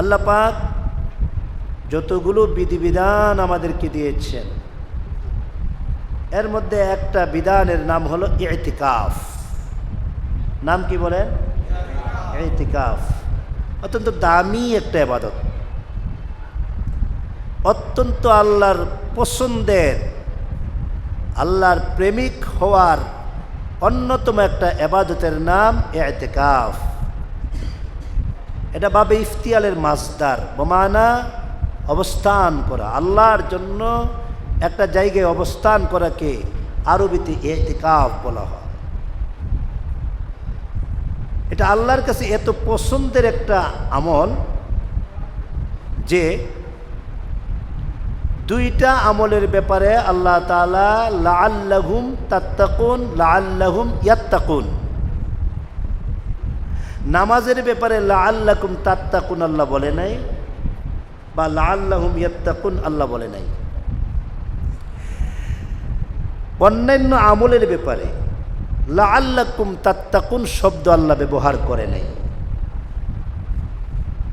আল্লাহ পাক যতগুলো বিধিবিধান আমাদেরকে দিয়েছেন, এর মধ্যে একটা বিধানের নাম হলো ইতিকাফ। নাম কি বলেন? ইতিকাফ। অত্যন্ত দামি একটা ইবাদত, অত্যন্ত আল্লাহর পছন্দের, আল্লাহর প্রেমিক হওয়ার অন্যতম একটা ইবাদতের নাম ইতিকাফ। এটা বাবে ইফতিয়ালের মাসদার, বমানা অবস্থান করা। আল্লাহর জন্য একটা জায়গায় অবস্থান করাকে আরবিতে ইতিকাফ বলা হয়। এটা আল্লাহর কাছে এত পছন্দের একটা আমল যে দুইটা আমলের ব্যাপারে আল্লাহ তাআলা লাআল্লাহুম তাত্তাকুন, লাআল্লাহুম ইয়াত্তাকুন। নামাজের ব্যাপারে লাআল্লাকুম তাত্তাকুন আল্লাহ বলে নাই, বা লাআল্লাহুম ইয়াত্তাকুন আল্লাহ বলে নাই। অন্যান্য আমলের ব্যাপারে লাআল্লাকুম তাত্তাকুন শব্দ আল্লাহ ব্যবহার করে নাই,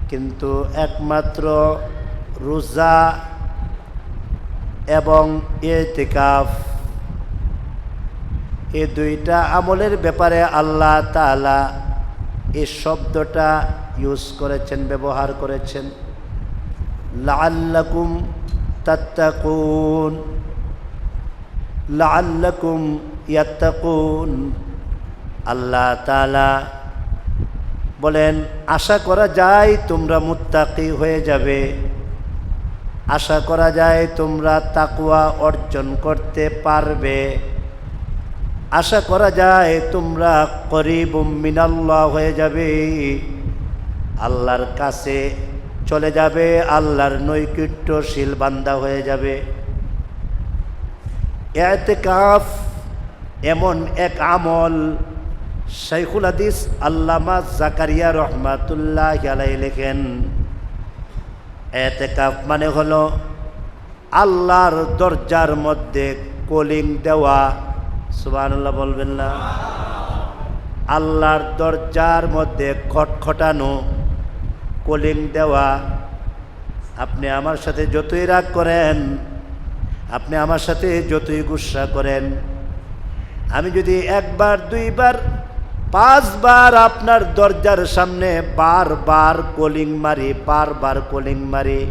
কিন্তু একমাত্র রোজা এবং ইতিকাফ এই দুইটা আমলের ব্যাপারে আল্লাহ তাআলা এই শব্দটা ইউজ করেছেন, ব্যবহার করেছেন। লাআল্লাকুম তাত্তাকুন, লাআল্লাকুম ইয়াত্তাকুন। আল্লাহ তাআলা বলেন আশা করা যায় তোমরা মুত্তাকি হয়ে যাবে, আশা করা যায় তোমরা তাকওয়া অর্জন করতে পারবে, আশা করা যায় তোমরা করিবুম মিনাল্লাহ হয়ে যাবে, আল্লাহর কাছে চলে যাবে, আল্লাহর নৈকট্যশীল বান্দা হয়ে যাবে। ইতিকাফ এমন এক আমল, শাইখুল হাদিস আল্লামা জাকারিয়া রহমাতুল্লাহি আলাইহি লেখেন, ইতিকাফ মানে হলো আল্লাহর দরজার মধ্যে কলিং দেওয়া। সুবহানাল্লাহ বলবেন না? আল্লাহর দরজার মধ্যে খটখটানো, কলিং দেওয়া। আপনি আমার সাথে যতই রাগ করেন, আপনি আমার সাথে যতই গুসা করেন, আমি যদি একবার, দুইবার, 5 বার আপনার দরজার সামনে বারবার কলিং মারি, বারবার কলিং মারি,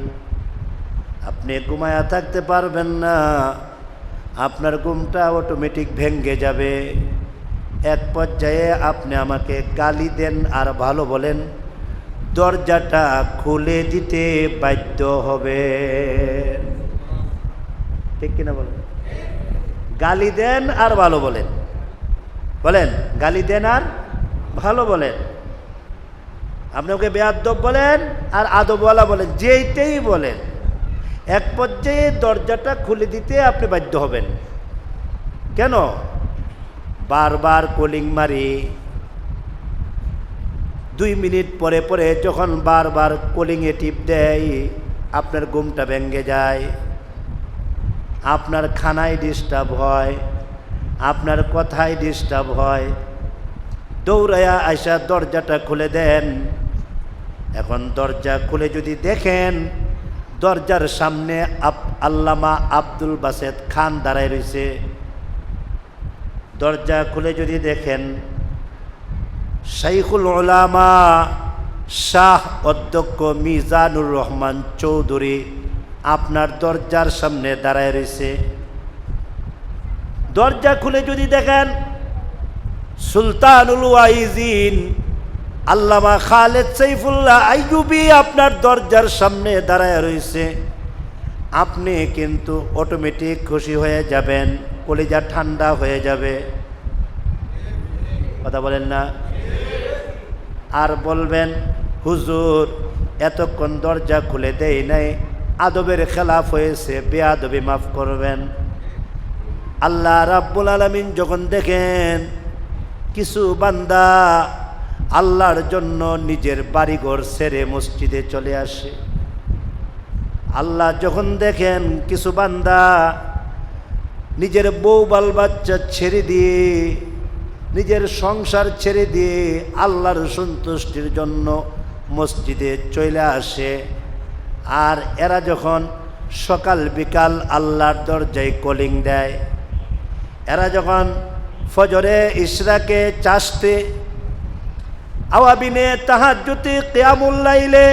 আপনি ঘুমায়া থাকতে পারবেন না। আপনার ঘুমটা অটোমেটিক ভেঙে যাবে। এক পর্যায়ে আপনি আমাকে গালি দেন আর ভালো বলেন, দরজাটা খুলে দিতে বাধ্য হবে। ঠিক কিনা বলেন? গালি দেন আর ভালো বলেন, বলেন গালি দেন আর ভালো বলেন। আপনি ওকে বেয়াদব বলেন আর আদবওয়ালা বলেন, যেইটাই বলেন, এক পর্যায়ে দরজাটা খুলে দিতে আপনি বাধ্য হবেন। কেন? বারবার কলিং মারি, 2 মিনিট পরে পরে যখন বারবার কলিংয়ে টিপ দেয়, আপনার ঘুমটা ভেঙে যায়, আপনার খানায় ডিস্টার্ব হয়, আপনার কথায় ডিস্টার্ব হয়, দৌড়ায়া আইসা দরজাটা খুলে দেন। এখন দরজা খুলে যদি দেখেন দরজার সামনে আল্লামা আব্দুল বাসেত খান দাঁড়ায় রয়েছে, দরজা খুলে যদি দেখেন শাইখুল উলামা শাহ অধ্যক্ষ মিজানুর রহমান চৌধুরী আপনার দরজার সামনে দাঁড়ায় রয়েছে, দরজা খুলে যদি দেখেন সুলতানুল ওয়াইজিন আল্লামা খালেদ সাইফুল্লাহ আইয়ুবী আপনার দরজার সামনে দাঁড়ায় রয়েছে, আপনি কিন্তু অটোমেটিক খুশি হয়ে যাবেন, কলিজা ঠান্ডা হয়ে যাবে। কথা বলেন না? আর বলবেন হুজুর এতক্ষণ দরজা খুলে দেই নাই, আদবের খেলাফ হয়েছে, বেয়াদবি মাফ করবেন। আল্লাহ রাব্বুল আলামিন যখন দেখেন কিছু বান্দা আল্লাহর জন্য নিজের বাড়িঘর ছেড়ে মসজিদে চলে আসে, আল্লাহ যখন দেখেন কিছু বান্দা নিজের বউ বাল বাচ্চা ছেড়ে দিয়ে, নিজের সংসার ছেড়ে দিয়ে আল্লাহর সন্তুষ্টির জন্য মসজিদে চলে আসে। আর এরা যখন সকাল বিকাল আল্লাহর দরজায় কলিং দেয়, এরা যখন ফজরে ইশরাকে চাষতে, আওয়াবিনে তাহাজ্জুদে কিয়ামুল লাইলে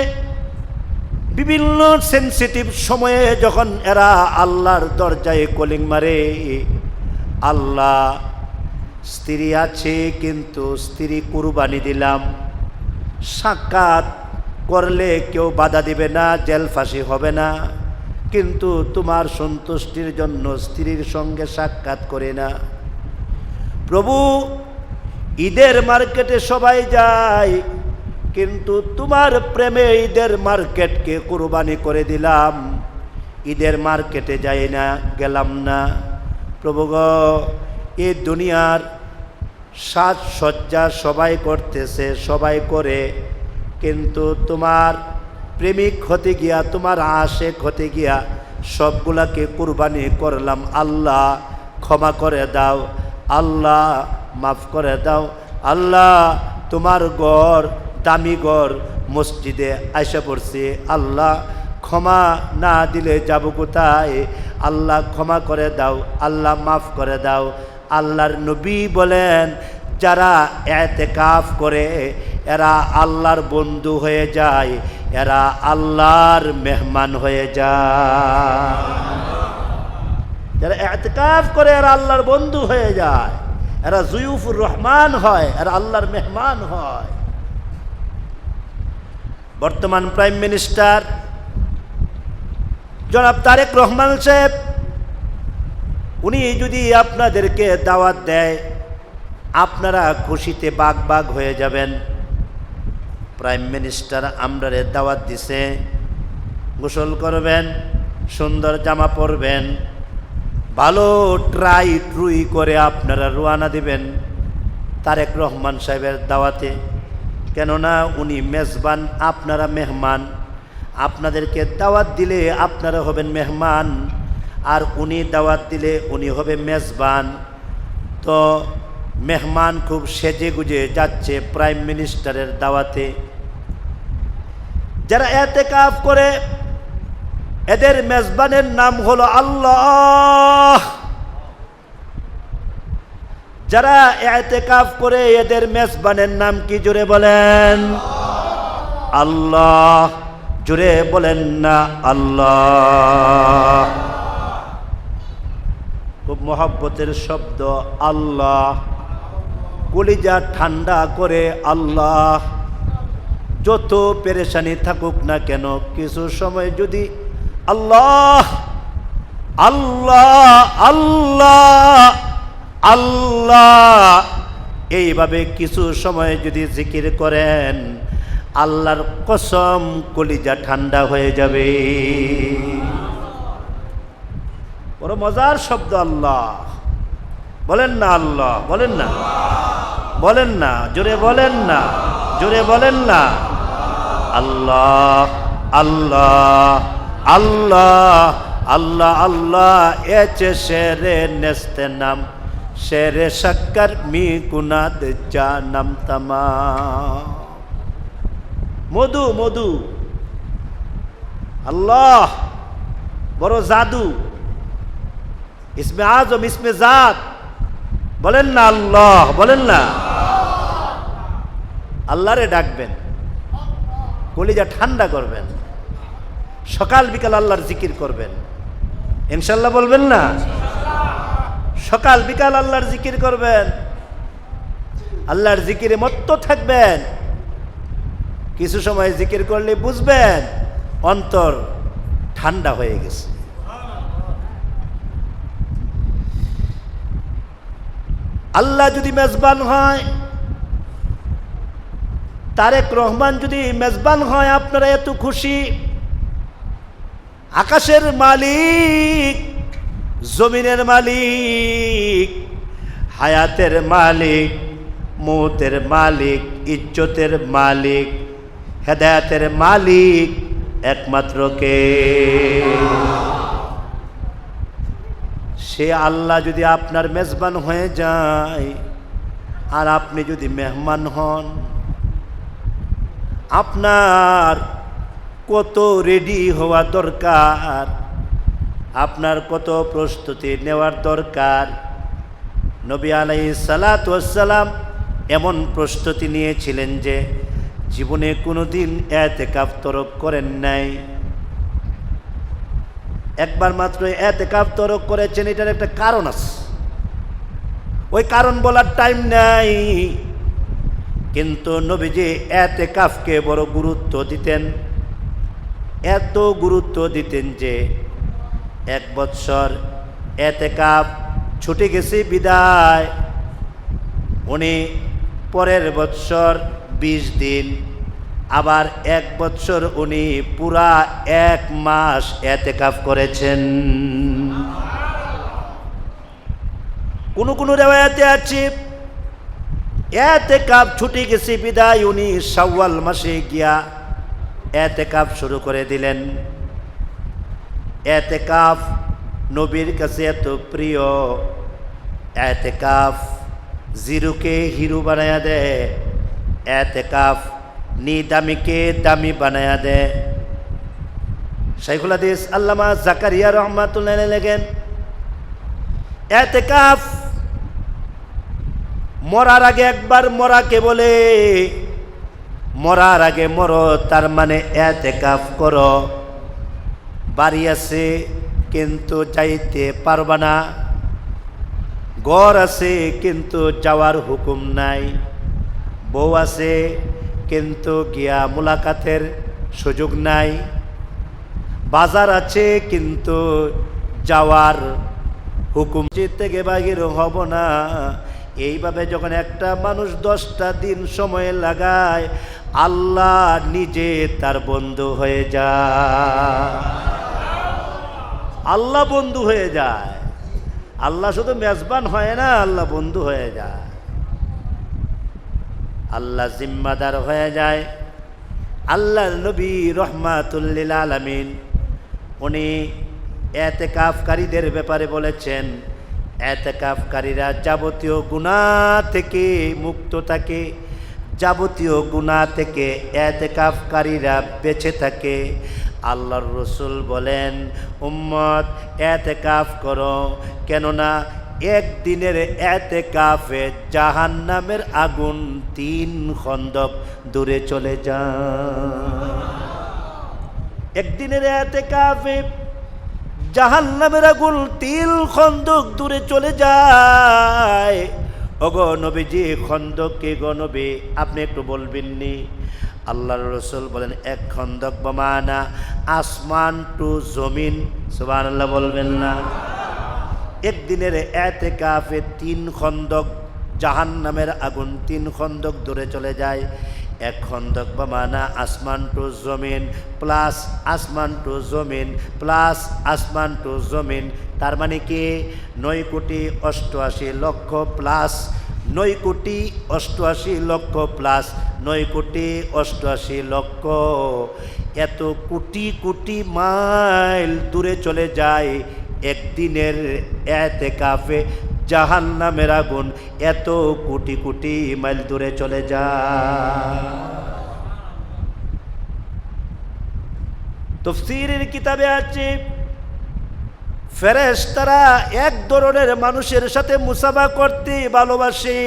বিভিন্ন সেনসিটিভ সময়ে যখন এরা আল্লাহর দরজায় কলিং মারে, আল্লাহ স্ত্রী আছে কিন্তু স্ত্রী কুরবানি দিলাম, সাক্ষাৎ করলে কেউ বাধা দিবে না, জেল ফাঁসি হবে না, কিন্তু তোমার সন্তুষ্টির জন্য স্ত্রীর সঙ্গে সাক্ষাৎ করে না। প্রভু ঈদের মার্কেটে সবাই যায়, কিন্তু তোমার প্রেমে ঈদের মার্কেটকে কুরবানি করে দিলাম, ঈদের মার্কেটে যাই না, গেলাম না। প্রভু গো, এই দুনিয়ার সাজসজ্জা সবাই করতেছে, সবাই করে, কিন্তু তোমার প্রেমিক হতে গিয়া, তোমার আশেক হতে গিয়া সবগুলাকে কুরবানি করলাম। আল্লাহ ক্ষমা করে দাও, আল্লাহ মাফ করে দাও। আল্লাহ তোমার ঘর, দামি ঘর মসজিদে আইসা পড়ছি, আল্লাহ ক্ষমা না দিলে যাব কোথায়? আল্লাহ ক্ষমা করে দাও, আল্লাহ মাফ করে দাও। আল্লাহর নবী বলেন, যারা ইতিকাফ করে এরা আল্লাহর বন্ধু হয়ে যায়, এরা আল্লাহর মেহমান হয়ে যায়। যারা ইতিকাফ করে এরা আল্লাহর বন্ধু হয়ে যায়, এরা জুয়ুফুর রহমান হয়, এরা আল্লাহর মেহমান হয়। বর্তমান প্রাইম মিনিস্টার জনাব তারেক রহমান সাহেব, উনি যদি আপনাদেরকে দাওয়াত দেয়, আপনারা খুশিতে বাগ বাগ হয়ে যাবেন। প্রাইম মিনিস্টার আমরারে দাওয়াত দিছে, গোসল করবেন, সুন্দর জামা পরবেন, ভালো ট্রাই ট্রুই করে আপনারা রওনা দিবেন তারেক রহমান সাহেবের দাওয়াতে। কেননা উনি মেজবান, আপনারা মেহমান। আপনাদেরকে দাওয়াত দিলে আপনারা হবেন মেহমান, আর উনি দাওয়াত দিলে উনি হবে মেজবান। তো মেহমান খুব সেজে গুজে যাচ্ছে প্রাইম মিনিস্টারের দাওয়াতে। যারা ইতিকাফ করে এদের মেজবানের নাম হলো আল্লাহ। যারা ইতিকাফ করে এদের মেজবানের নাম কি? জোরে বলেন আল্লাহ। জোরে বলেন না আল্লাহ। খুব মহব্বতের শব্দ আল্লাহ, কলিজা ঠান্ডা করে আল্লাহ। যত পেরেশানি থাকুক না কেন, কিছু সময় যদি আল্লাহ আল্লাহ আল্লাহ আল্লাহ এইভাবে কিছু সময় যদি জিকির করেন, আল্লাহর কসম কলিজা ঠান্ডা হয়ে যাবে। বড় মজার শব্দ আল্লাহ। বলেন না আল্লাহ, বলেন না, বলেন না, জোরে বলেন না, জোরে বলেন না আল্লাহ আল্লাহ আল্লাহ আল্লাহ আল্লাহ। এচে শেরে নেস্তে নাম, শেরে শক্কর মি কুনাদ জানাম তামাম। মধু মধু আল্লাহ, বড় জাদু, ইসমে আজম, ইসমে জাত। বলেন না আল্লাহ, বলেন না। আল্লাহরে ডাকবেন, কলিজা ঠান্ডা করবেন, সকাল বিকাল আল্লাহর জিকির করবেন। ইনশাল্লাহ বলবেন না? সকাল বিকাল আল্লাহর জিকির করবেন, আল্লাহর জিকিরে মত্ত থাকবেন। কিছু সময় জিকির করলে বুঝবেন অন্তর ঠান্ডা হয়ে গেছে। আল্লাহ যদি মেজবান হয়, তারেক রহমান যদি মেজবান হয়, আপনারা এত খুশি। আকাশের মালিক, জমিনের মালিক, হায়াতের মালিক, মৌতের মালিক, ইজ্জতের মালিক, হেদায়েতের মালিক একমাত্র কে? সে আল্লাহ যদি আপনার মেজবান হয়ে যায় আর আপনি যদি মেহমান হন, আপনার কত রেডি হওয়া দরকার, আপনার কত প্রস্তুতি নেওয়ার দরকার। নবী আলাইহিস সালাতু ওয়াস সালাম এমন প্রস্তুতি নিয়েছিলেন যে জীবনে কোনোদিন ইতিকাফ তরক করেন নাই। একবার মাত্র ইতিকাফ তরক করেছেন, এটার একটা কারণ আছে। ওই কারণ বলার টাইম নাই, কিন্তু নবীজি ইতিকাফকে বড় গুরুত্ব দিতেন। এত গুরুত্ব দিতেন যে 1 বৎসর ইতিকাফ ছুটে গেছে বিদায় উনি পরের বৎসর 20 দিন, আবার 1 বৎসর উনি পুরা 1 মাস ইতিকাফ করেছেন। কোন কোন রিওয়ায়াতে আছে ইতিকাফ ছুটে গেছে বিদায় উনি শাওয়াল মাসে গিয়া ইতিকাফ শুরু করে দিলেন। ইতিকাফ নবীর কাছে এত প্রিয়, ইতিকাফ জিরোকে হিরো বানায়া দেয়, ইতিকাফ নিদামিকে দামি বানায়া দেয়। শাইখুল হাদিস আল্লামা জাকারিয়া রহমাতুল্লাহ আলাইহি লেখেন, ইতিকাফ মরার আগে একবার মরাকে বলে, মরার আগে মরো, তার মানে ইতিকাফ করো। বাড়ি আছে কিন্তু যাইতে পারবা না, ঘর আছে কিন্তু যাওয়ার হুকুম নাই, বউ আছে কিন্তু গিয়া মুলাকাতের সুযোগ নাই, বাজার আছে কিন্তু যাওয়ার হুকুম থেকে বাহির হব না। এইভাবে যখন একটা মানুষ 10টা দিন সময় লাগায়, আল্লাহ নিজে তার বন্ধু হয়ে যায়। আল্লাহ বন্ধু হয়ে যায়। আল্লাহ শুধু মেজবান হয় না, আল্লাহ বন্ধু হয়ে যায়, আল্লাহ জিম্মাদার হয়ে যায়। আল্লাহর নবী রহমাতুল লিল আলামিন উনি ইতিকাফকারীদের ব্যাপারে বলেছেন, ইতিকাফকারীরা যাবতীয় গুনাহ থেকে মুক্ত থাকে, যাবতীয় গুনাহ থেকে ইতিকাফকারীরা বেঁচে থাকে। আল্লাহর রাসূল বলেন, উম্মত ইতিকাফ করো, কেননা 1 দিনের ইতিকাফে জাহান্নামের আগুন 3 খন্দক দূরে চলে যায়। 1 দিনের ইতিকাফে জাহান্নামের আগুন 3 খন্দক দূরে চলে যায়। ওগো নবীজি, খন্দক কে গো নবী, আপনি একটু বলবেন নি? আল্লাহর রাসূল বলেন, 1 খন্দক বমানা আসমান টু জমিন। সুবহানাল্লাহ বলবেন না? 1 দিনের ইতিকাফে 3 খন্দক জাহান্নামের আগুন 3 খন্দক দূরে চলে যায়। 1 খন্দক বমানা আসমান টু জমিন প্লাস আসমান টু জমিন প্লাস আসমান টু জমিন, তার মানে কি 9,88,00,000 প্লাস 9,88,00,000 প্লাস 9,88,00,000, এত কোটি কোটি মাইল দূরে চলে যায় 1 দিনের ইতিকাফে জাহান্নামের আগুন, এত কোটি কোটি মাইল দূরে চলে যায়। তাফসীরের কিতাবে আছে, ফেরেশতারা 1 ধরনের মানুষের সাথে মুসাফা করতে ভালোবাসে।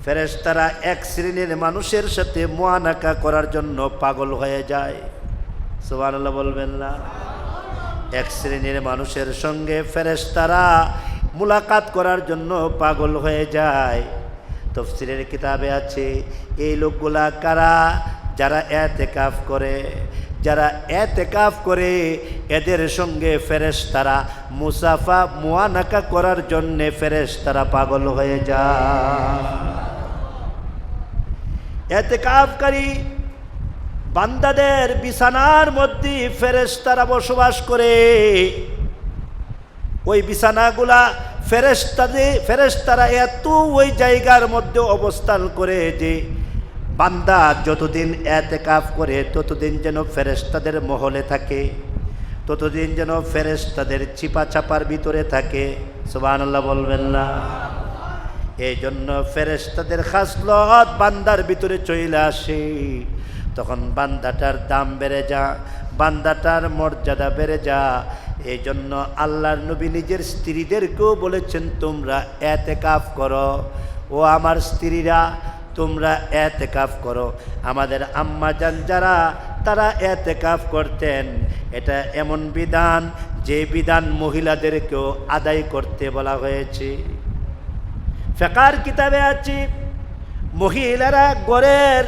ফেরেশতারা 1 শ্রেণীর মানুষের সাথে মুআনাকা করার জন্য পাগল হয়ে যায়। সুবহানাল্লাহ বলবেন না? 1 শ্রেণীর মানুষের সঙ্গে ফেরেশতারা মুলাকাত করার জন্য পাগল হয়ে যায়। তাফসীরের কিতাবে আছে, এই লোকগুলা কারা? যারা ইতিকাফ করে। যারা ইতিকাফ করে এদের সঙ্গে ফেরেশতারা মুসাফা মুআনাকা করার জন্য ফেরেশতারা পাগল হয়ে যায়। ইতিকাফকারী বান্দাদের বিছানার মধ্যে ফেরেশতারা বসবাস করে। ওই বিছানাগুলা ফেরেশতারা এত ওই জায়গার মধ্যে অবস্থান করে যে বান্দা যতদিন ইতিকাফ করে ততদিন যেন ফেরেশতাদের মহলে থাকে, ততদিন যেন ফেরেশতাদের চিপা চাপার ভিতরে থাকে। সুবহানাল্লাহ বলবেন না? এই জন্য ফেরেশতাদের খাসলত বান্দার ভিতরে চলে আসে, তখন বান্দাটার দাম বেড়ে যা, বান্দাটার মর্যাদা বেড়ে যা। এই জন্য আল্লাহর নবী নিজের স্ত্রীদেরকেও বলেছেন, তোমরা এতেকাফ করো। ও আমার স্ত্রীরা, তোমরা এতেকাফ করো। আমাদের আম্মাজান যারা, তারা এতেকাফ করতেন। এটা এমন বিধান, যে বিধান মহিলাদেরকেও আদায় করতে বলা হয়েছে। ফিকহের কিতাবে আছে, মহিলারা ঘরের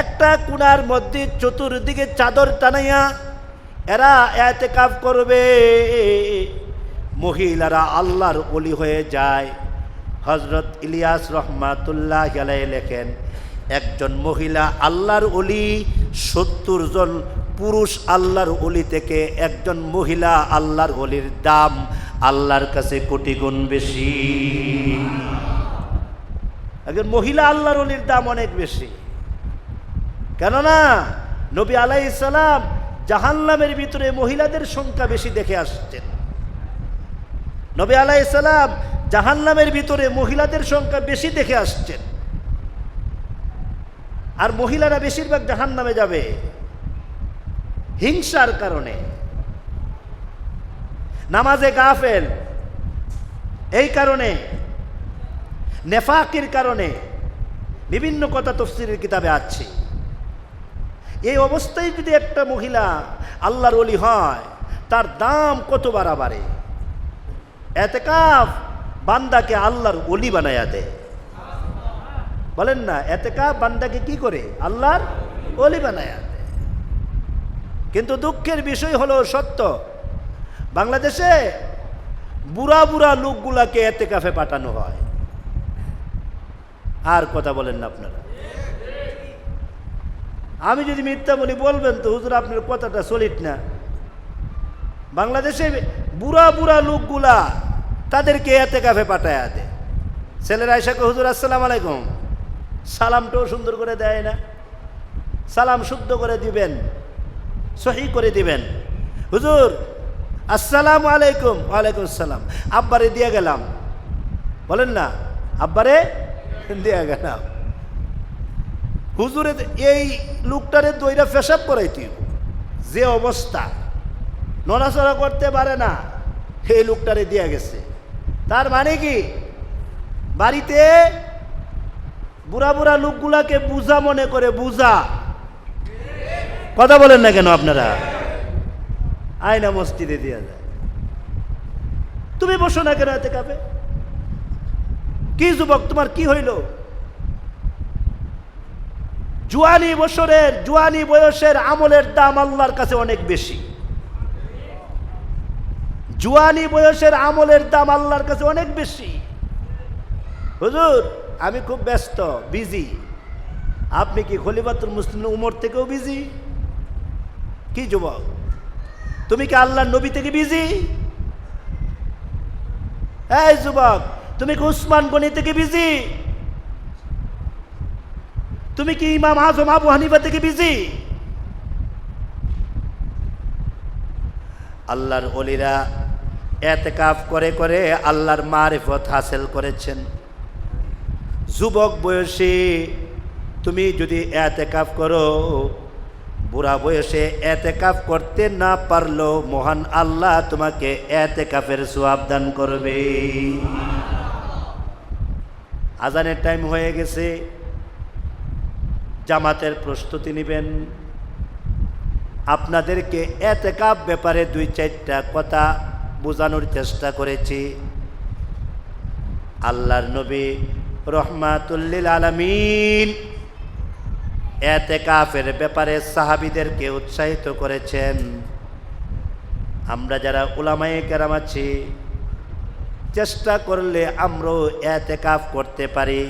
একটা কোণার মধ্যে চতুর্দিকে চাদর টানাইয়া এরা এতেকাফ করবে। মহিলারা আল্লাহর ওলি হয়ে যায়। হযরত ইলিয়াস রহমাতুল্লাহ আলাইহি লেখেন, একজন মহিলা আল্লাহর ওলি 70 জন পুরুষ আল্লাহর ওলি থেকে একজন মহিলা আল্লাহর ওলির দাম আল্লাহর কাছে কোটি গুণ বেশি। একজন মহিলা আল্লাহর ওলির দাম অনেক বেশি। কেননা নবী আলাইহিস সালাম জাহান্নামের ভিতরে মহিলাদের সংখ্যা বেশি দেখে আসছেন। নবী আলাইহিস সালাম জাহান্নামের ভিতরে মহিলাদের সংখ্যা বেশি দেখে আসছেন। আর মহিলারা বেশিরভাগ জাহান্নামে যাবে হিংসার কারণে, নামাজে গাফেল, এই কারণে, নেফাকির কারণে, বিভিন্ন কথা তাফসীরের কিতাবে আছে। এই অবস্থায় যদি একটা মহিলা আল্লাহর ওলি হয়, তার দাম কত বাড়ে। এতেকাফ বান্দাকে আল্লাহর ওলি বানায়া দেয়। বলেন না, এতেকাফ বান্দাকে কি করে? আল্লাহর ওলি বানায়া দেয়। কিন্তু দুঃখের বিষয় হলো সত্য, বাংলাদেশে বুড়া বুড়া লোকগুলাকে এতেকাফে পাঠানো হয়। আর কথা বলেন না আপনারা? আমি যদি মিথ্যা বলি বলবেন তো, হুজুর আপনার কথাটা সলিড না। বাংলাদেশে বুড়া বুড়া লোকগুলা তাদেরকে এতেকাফে পাঠায়া দেয়। ছেলেরা এসে কয়, হুজুর আসসালামু আলাইকুম, সালামটাও সুন্দর করে দেয় না। সালাম শুদ্ধ করে দিবেন, সহি করে দিবেন। হুজুর আসসালামু আলাইকুম, ওয়ালাইকুম আসসালাম, আব্বারে দিয়ে গেলাম। বলেন না, আব্বারে দিয়ে গেলাম। হুজুরে এই লোকটারে দইরা পেশাব করাইতে, যে অবস্থা, নড়াচড়া করতে পারে না, এই লোকটারে দিয়ে গেছে। তার মানে কি, বাড়িতে বুড়া বুড়া লোকগুলাকে বুঝা মনে করে, বুঝা। কথা বলেন না কেন আপনারা? আয়না মসজিদে দিয়া যায়। তুমি বসো না কেন এতেকাফে? কি যুবক, তোমার কি হইল? জুয়ানি বয়সের আমলের দাম আল্লাহর কাছে অনেক বেশি। জুয়ানি বয়সের আমলের দাম আল্লাহর কাছে অনেক বেশি। হুজুর আমি খুব ব্যস্ত, বিজি। আপনি কি খলিফাতুল মুসলিমিন উমর থেকেও বিজি? কি যুবক, তুমি কি আল্লাহর নবী থেকে বিজি? এই যুবক, তুমি কি উসমান গনি থেকে বিজি? তুমি কি ইমাম আজম আবু হানিফা থেকে বিজি? আল্লাহর ওলিরা এতেকাফ করে করে আল্লাহর মারিফত হাসিল করেছেন। যুবক বয়সে তুমি যদি এতেকাফ করো, বুড়া বয়সে এতেকাফ করতে না পারলেও মহান আল্লাহ তোমাকে এতেকাফের সওয়াব দান করবে। আজানের টাইম হয়ে গেছে, জামাতের প্রস্তুতি নেবেন। আপনাদেরকে এতেকাফ ব্যাপারে 2-4টা কথা বোঝানোর চেষ্টা করেছি। আল্লাহর নবী রহমাতুল লিল আলামিন এতেকাফের ব্যাপারে সাহাবীদেরকে উৎসাহিত করেছেন। আমরা যারা উলামায়ে কেরাম আছি, চেষ্টা করলে আমরাও এতেকাফ করতে পারি।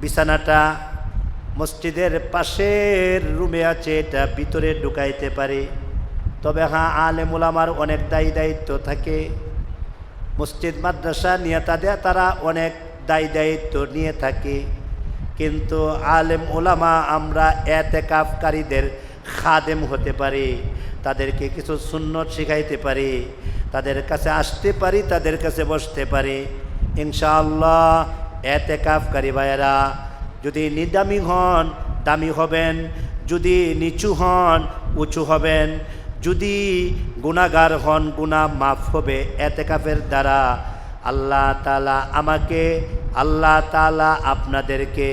বিছানাটা মসজিদের পাশের রুমে আছে, এটা ভিতরে ঢুকাইতে পারি। তবে হ্যাঁ, আলেম উলামার অনেক দায়িত্ব থাকে। মসজিদ মাদ্রাসা নিয়ে তারা অনেক দায়িত্ব নিয়ে থাকে। কিন্তু আলেম উলামা আমরা এতেকাফকারীদের খাদেম হতে পারি, তাদেরকে কিছু সুন্নত শিখাইতে পারি, তাদের কাছে আসতে পারি, তাদের কাছে বসতে পারি। ইনশাআল্লাহ এতেকাফকারী ভাইয়েরা যদি নিদামি হন দামি হবেন, যদি নিচু হন উঁচু হবেন, যদি গুনাহগার হন গুনাহ মাফ হবে এতেকাফের দ্বারা। আল্লাহ তাআলা আমাকে, আল্লাহ তাআলা আপনাদেরকে,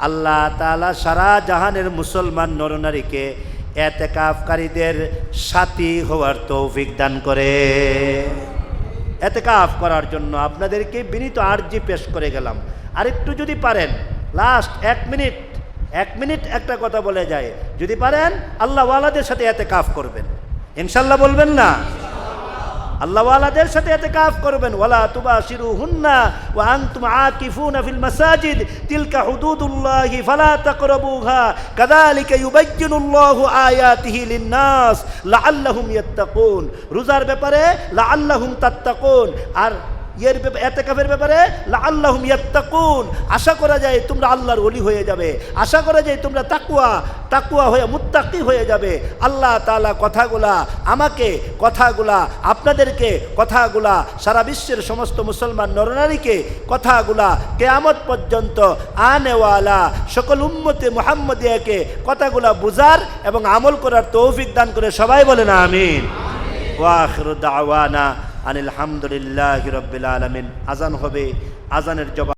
আল্লাহ তাআলা সারা জাহানের মুসলমান নরনারীকে এতেকাফকারীদের সাথী হওয়ার তৌফিক দান করে। এতেকাফ করার জন্য আপনাদেরকে বিনীত আরজি পেশ করে গেলাম। আরেকটু যদি পারেন লাস্ট 1 মিনিট একটা কথা বলে যায়, যদি পারেন আল্লাহওয়ালাদের সাথে এতেকাফ করবেন, ইনশাআল্লাহ বলবেন না? আল্লাহওয়ালাদের সাথে এতেকাফ করবেন। ওয়ালা তুবাশিরুহুন্না ওয়া আনতুম আকিফুনা ফিল মাসাজিদ তিলকা হুদুদুল্লাহি ফালা তাকরাবুহা কাযালিকা ইউবায়্যিনুল্লাহু আয়াতিহি লিন-নাস লাআল্লাহুম ইয়াত্তাকুন। রোজার ব্যাপারে লাআল্লাহুম তাত্তাকুন, আর এতেকাফের ব্যাপারে লাআল্লাহুম ইয়াত্তাকুন। আশা করা যায় তোমরা আল্লাহর ওলি হয়ে যাবে, আশা করা যায় তোমরা তাকওয়া হয়ে মুত্তাকি হয়ে যাবে। আল্লাহ তাআলা কথাগুলা আমাকে, কথাগুলা আপনাদেরকে, কথাগুলা সারা বিশ্বের সমস্ত মুসলমান নরনারীকে, কথাগুলা কিয়ামত পর্যন্ত আনেওয়ালা সকল উম্মতে মুহাম্মদিয়াকে কথাগুলা বুঝার এবং আমল করার তৌফিক দান করে। সবাই বলেন আমিন। ওয়া আখিরু দাওয়ানা আনিল হামদুলিল্লাহি রাব্বিল আলামিন। আজান হবে, আজানের জবাব